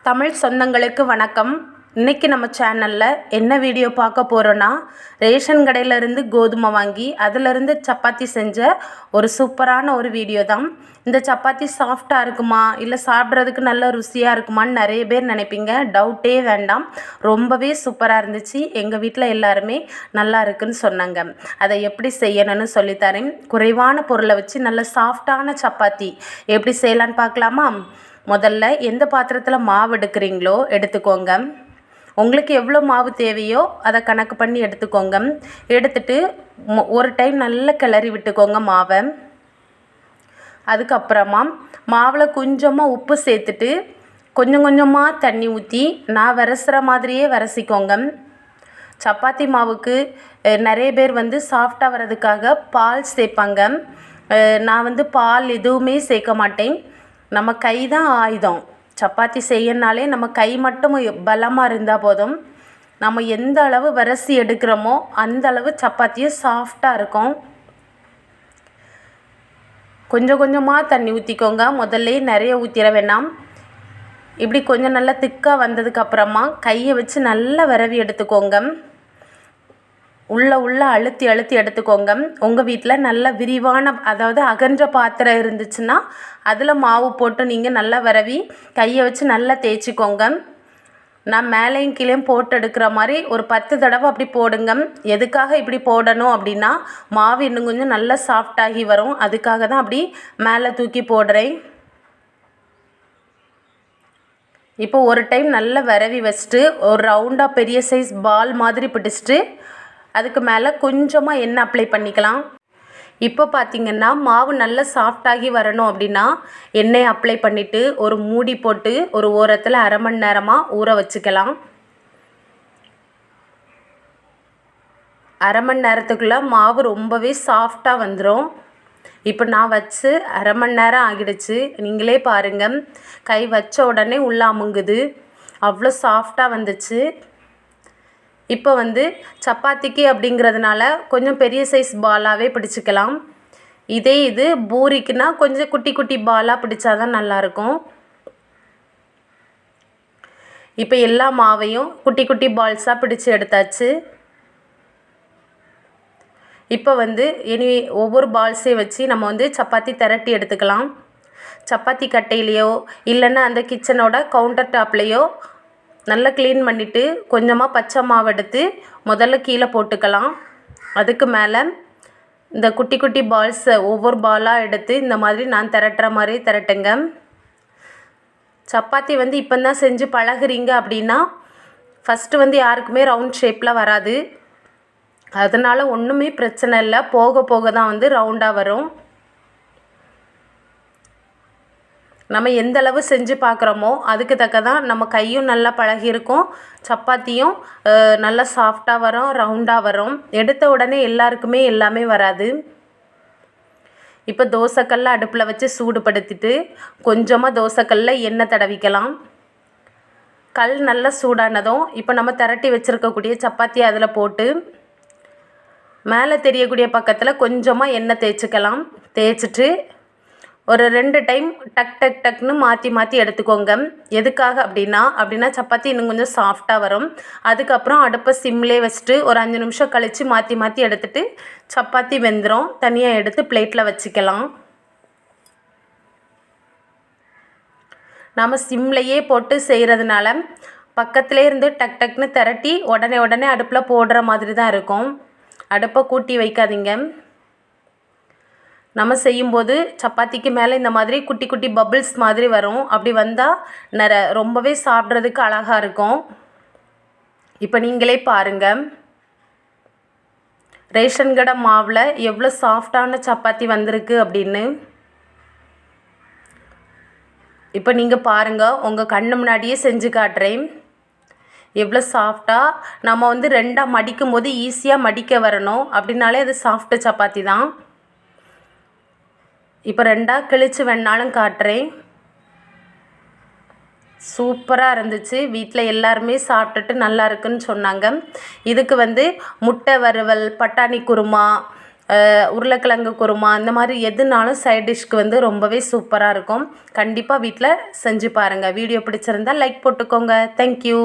தமிழ் சொந்தங்களுக்கு வணக்கம். இன்றைக்கி நம்ம சேனலில் என்ன வீடியோ பார்க்க போகிறோன்னா, ரேஷன் கடையிலேருந்து கோதுமை வாங்கி அதிலிருந்து சப்பாத்தி செஞ்ச ஒரு சூப்பரான ஒரு வீடியோ தான். இந்த சப்பாத்தி சாஃப்டாக இருக்குமா இல்லை சாப்பிட்றதுக்கு நல்ல ருசியாக இருக்குமான்னு நிறைய பேர் நினைப்பீங்க. டவுட்டே வேண்டாம், ரொம்பவே சூப்பராக இருந்துச்சு. எங்கள் வீட்டில் எல்லாருமே நல்லா இருக்குன்னு சொன்னாங்க. அதை எப்படி செய்யணும்னு சொல்லித்தரேன். குறைவான பொருளை வச்சு நல்ல சாஃப்டான சப்பாத்தி எப்படி செய்யலான்னு பார்க்கலாமா? முதல்ல எந்த பாத்திரத்தில் மாவு எடுக்கிறீங்களோ எடுத்துக்கோங்க. உங்களுக்கு எவ்வளோ மாவு தேவையோ அதை கணக்கு பண்ணி எடுத்துக்கோங்க. எடுத்துட்டு ஒரு டைம் நல்லா கிளறி விட்டுக்கோங்க மாவை. அதுக்கப்புறமா மாவில் கொஞ்சமாக உப்பு சேர்த்துட்டு கொஞ்சம் கொஞ்சமாக தண்ணி ஊற்றி நான் விரசுகிற மாதிரியே விரசிக்கோங்க. சப்பாத்தி மாவுக்கு நிறைய பேர் சாஃப்டாக வர்றதுக்காக பால் சேர்ப்பாங்க. நான் பால் எதுவுமே சேர்க்க மாட்டேன். நம்ம கை தான் ஆயுதம். சப்பாத்தி செய்யனாலே நம்ம கை மட்டும் பலமாக இருந்தால் போதும். நம்ம எந்த அளவு விரசி எடுக்கிறோமோ அந்த அளவு சப்பாத்தியும் சாஃப்டாக இருக்கும். கொஞ்சம் கொஞ்சமாக தண்ணி ஊற்றிக்கோங்க. முதல்ல நிறைய ஊற்றிட வேண்டாம். இப்படி கொஞ்சம் நல்லா திக்காக வந்ததுக்கப்புறமா கையை வச்சு நல்லா விரவி எடுத்துக்கோங்க. உள்ளே அழுத்தி எடுத்துக்கோங்க. உங்கள் வீட்டில் நல்ல விரிவான அதாவது அகன்ற பாத்திரம் இருந்துச்சுன்னா அதில் மாவு போட்டு நீங்கள் நல்லா விரவி கையை வச்சு நல்லா தேய்ச்சிக்கோங்க. நான் மேலேயும் கீழேயும் போட்டு எடுக்கிற மாதிரி ஒரு 10 தடவை அப்படி போடுங்க. எதுக்காக இப்படி போடணும் அப்படின்னா, மாவு இன்னும் கொஞ்சம் நல்லா சாஃப்டாகி வரும். அதுக்காக தான் அப்படி மேலே தூக்கி போடுறேன். இப்போ ஒரு டைம் நல்லா விரவி வச்சுட்டு ஒரு ரவுண்டாக பெரிய சைஸ் பால் மாதிரி பிடிச்சிட்டு அதுக்கு மேலே கொஞ்சமாக எண்ணெய் அப்ளை பண்ணிக்கலாம். இப்போ பார்த்திங்கன்னா மாவு நல்லா சாஃப்டாகி வரணும் அப்படின்னா எண்ணெய் அப்ளை பண்ணிவிட்டு ஒரு மூடி போட்டு ஒரு ஓரத்தில் அரை மணி நேரமாக ஊற வச்சுக்கலாம். அரை மணி நேரத்துக்குள்ளே மாவு ரொம்பவே சாஃப்டாக வந்துடும். இப்போ நான் வச்சு அரை மணி நேரம் ஆகிடுச்சு. நீங்களே பாருங்கள், கை வச்ச உடனே உள்ளே அமுங்குது. அவ்வளோ சாஃப்டாக வந்துச்சு. இப்போ சப்பாத்திக்கு அப்படிங்கிறதுனால கொஞ்சம் பெரிய சைஸ் பாலாகவே பிடிச்சிக்கலாம். இது பூரிக்குன்னா கொஞ்சம் குட்டி குட்டி பாலாக பிடிச்சாதான் நல்லாயிருக்கும். இப்போ எல்லா மாவையும் குட்டி குட்டி பால்ஸாக பிடிச்சி எடுத்தாச்சு. இப்போ இனி ஒவ்வொரு பால்ஸையும் வச்சு நம்ம சப்பாத்தி திரட்டி எடுத்துக்கலாம். சப்பாத்தி கட்டையிலையோ இல்லைன்னா அந்த கிச்சனோட கவுண்டர் டாப்லேயோ நல்லா க்ளீன் பண்ணிவிட்டு கொஞ்சமாக பச்சை மாவு எடுத்து முதல்ல கீழே போட்டுக்கலாம். அதுக்கு மேலே இந்த குட்டி குட்டி பால்ஸை ஒவ்வொரு பாலாக எடுத்து இந்த மாதிரி நான் திரட்டுற மாதிரி திரட்டுங்க. சப்பாத்தி இப்போ தான் செஞ்சு பழகுறீங்க அப்படின்னா ஃபஸ்ட்டு யாருக்குமே ரவுண்ட் ஷேப்பில் வராது. அதனால் ஒன்றுமே பிரச்சனை இல்லை, போக போக தான் ரவுண்டாக வரும். நம்ம எந்த அளவு செஞ்சு பார்க்குறோமோ அதுக்கு தக்க தான் நம்ம கையும் நல்லா பழகியிருக்கும், சப்பாத்தியும் நல்லா சாஃப்டாக வரும், ரவுண்டாக வரும். எடுத்த உடனே எல்லாருக்குமே எல்லாமே வராது. இப்போ தோசைக்கல்லை அடுப்பில் வச்சு சூடுபடுத்திட்டு கொஞ்சமாக தோசைக்கல்லில் எண்ணெய் தடவிக்கலாம். கல் நல்லா சூடானதும் இப்போ நம்ம திரட்டி வச்சுருக்கக்கூடிய சப்பாத்தி அதில் போட்டு மேலே தெரியக்கூடிய பக்கத்தில் கொஞ்சமாக எண்ணெய் தேய்ச்சிக்கலாம். தேய்ச்சிட்டு ஒரு 2 டைம் டக்குன்னு மாற்றி எடுத்துக்கோங்க. எதுக்காக அப்படின்னா சப்பாத்தி இன்னும் கொஞ்சம் சாஃப்டாக வரும். அதுக்கப்புறம் அடுப்பை சிம்லே வச்சுட்டு ஒரு 5 நிமிஷம் கழித்து மாற்றி எடுத்துகிட்டு சப்பாத்தி வெந்துடும். தனியாக எடுத்து பிளேட்டில் வச்சுக்கலாம். நாம் சிம்லையே போட்டு செய்கிறதுனால பக்கத்துலேயே இருந்து டக்குன்னு திரட்டி உடனே அடுப்பில் போடுற மாதிரி தான் இருக்கும். அடுப்பை கூட்டி வைக்காதீங்க. நம்ம செய்யும்போது சப்பாத்திக்கு மேலே இந்த மாதிரி குட்டி குட்டி பபிள்ஸ் மாதிரி வரும். அப்படி வந்தால் ரொம்பவே சாப்பிட்றதுக்கு அழகாக இருக்கும். இப்போ நீங்களே பாருங்கள், ரேஷன் கடை மாவில் எவ்வளோ சாஃப்டான சப்பாத்தி வந்திருக்கு அப்படின்னு. இப்போ நீங்கள் பாருங்கள், உங்கள் கண்ணு முன்னாடியே செஞ்சு காட்டுறேன். எவ்வளோ சாஃப்டாக நம்ம 2ஆக மடிக்கும் போது ஈஸியாக மடிக்க வரணும். அப்படின்னாலே அது சாஃப்ட்டு சப்பாத்தி தான். இப்போ 2ஆக கிழிச்சு வேணாலும் காட்டுறேன். சூப்பராக இருந்துச்சு. வீட்டில் எல்லாருமே சாப்பிட்டுட்டு நல்லா இருக்குன்னு சொன்னாங்க. இதுக்கு முட்டை வறுவல், பட்டாணி குருமா, உருளைக்கிழங்கு குருமா இந்த மாதிரி எதுனாலும் சைட் டிஷ்க்கு வந்து ரொம்பவே சூப்பராக இருக்கும். கண்டிப்பாக வீட்டில் செஞ்சு பாருங்கள். வீடியோ பிடிச்சிருந்தா லைக் போட்டுக்கோங்க. தேங்க்யூ.